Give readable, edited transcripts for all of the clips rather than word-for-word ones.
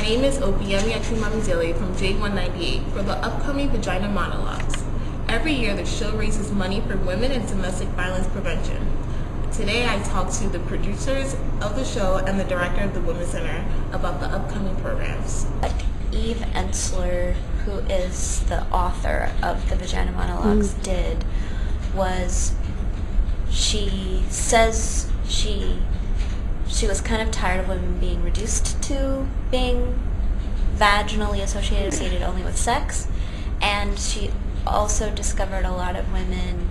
name is Opiemi Atumamizele from J198 for the upcoming Vagina Monologues. Every year the show raises money for women and domestic violence prevention. Today I talked to the producers of the show and the director of the Women's Center about the upcoming programs. Eve Ensler, who is the author of the Vagina Monologues, did was she says she was kind of tired of women being reduced to being vaginally associated only with sex, and she also discovered a lot of women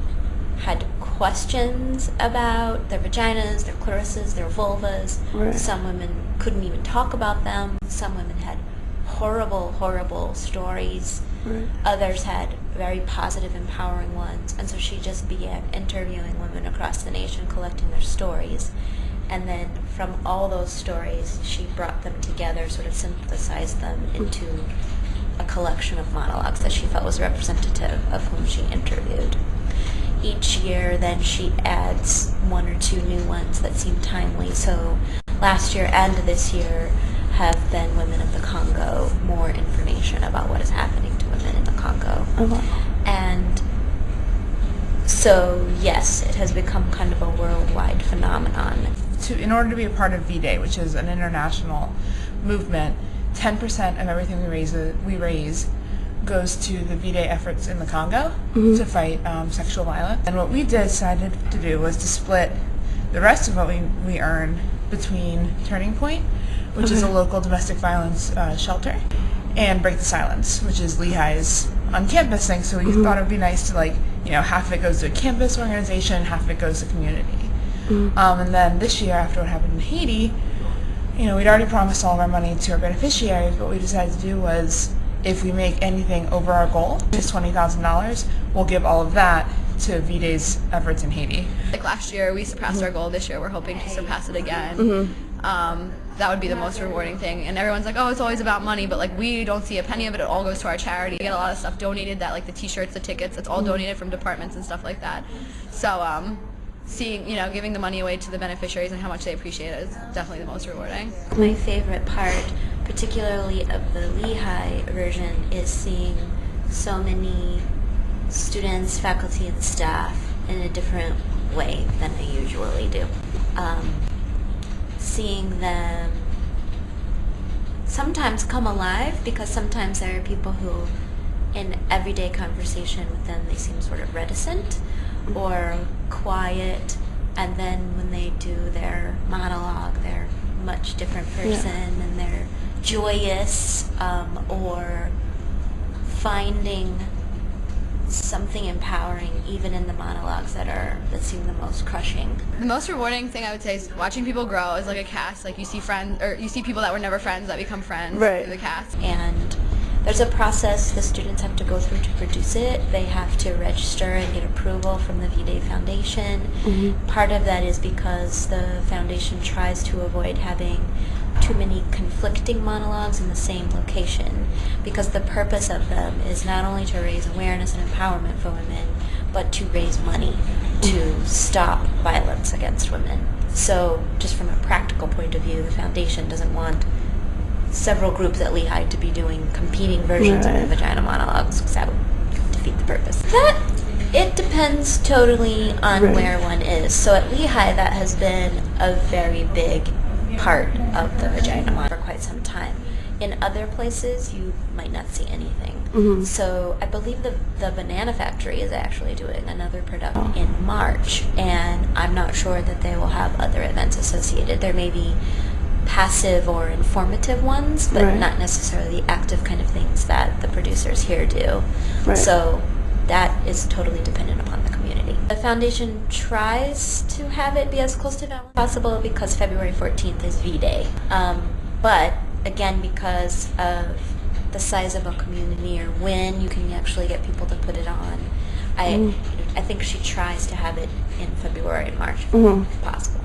had questions about their vaginas, their clitorises, their vulvas. Right. Some women couldn't even talk about them. Some women had horrible stories. Right. Others had very positive, empowering ones. And so she just began interviewing women across the nation, collecting their stories. And then from all those stories, she brought them together, sort of synthesized them into a collection of monologues that she felt was representative of whom she interviewed. Each year, then, she adds one or two new ones that seem timely. So last year and this year have been Women of the Congo, more information about what is happening to women in the Congo. Oh, wow. And so, yes, it has become kind of a worldwide phenomenon. In order to be a part of V-Day, which is an international movement, 10% of everything we raise goes to the V-Day efforts in the Congo to fight sexual violence. And what we decided to do was to split the rest of what we earn between Turning Point, which is a local domestic violence shelter, and Break the Silence, which is Lehigh's on-campus thing. So we thought it would be nice to, half of it goes to a campus organization, half of it goes to community. And then this year, after what happened in Haiti, we'd already promised all of our money to our beneficiaries. What we decided to do was, if we make anything over our goal, which is $20,000, we'll give all of that to V-Day's efforts in Haiti. Like last year, we surpassed our goal. This year, we're hoping to surpass it again. That would be the most rewarding thing. And everyone's like, oh, it's always about money, but we don't see a penny of it. It all goes to our charity. We get a lot of stuff donated, that the t-shirts, the tickets, it's all donated from departments and stuff like that. So seeing, giving the money away to the beneficiaries and how much they appreciate it is definitely the most rewarding. My favorite part, particularly of the Lehigh version, is seeing so many students, faculty, and staff in a different way than they usually do. Seeing them sometimes come alive, because sometimes there are people who, in everyday conversation with them, they seem sort of reticent or quiet, and then when they do their monologue, they're a much different person, and they're joyous, or finding something empowering even in the monologues that seem the most crushing. The most rewarding thing I would say is watching people grow as a cast. You see friends, or you see people that were never friends that become friends through the cast. And there's a process the students have to go through to produce it. They have to register and get approval from the V-Day Foundation. Part of that is because the foundation tries to avoid having too many conflicting monologues in the same location, because the purpose of them is not only to raise awareness and empowerment for women, but to raise money to stop violence against women. So just from a practical point of view, the foundation doesn't want several groups at Lehigh to be doing competing versions of the Vagina Monologues, because that would defeat the purpose. It depends totally on where one is. So at Lehigh, that has been a very big part of the Vagina Monologue for quite some time. In other places, you might not see anything. So I believe the Banana Factory is actually doing another production in March, and I'm not sure that they will have other events associated. There may be passive or informative ones, but not necessarily the active kind of things that the producers here do. So that is totally dependent upon the community. The foundation tries to have it be as close to that as possible, because February 14th is V-Day. But again, because of the size of a community, or when you can actually get people to put it on, I think she tries to have it in February and March if possible.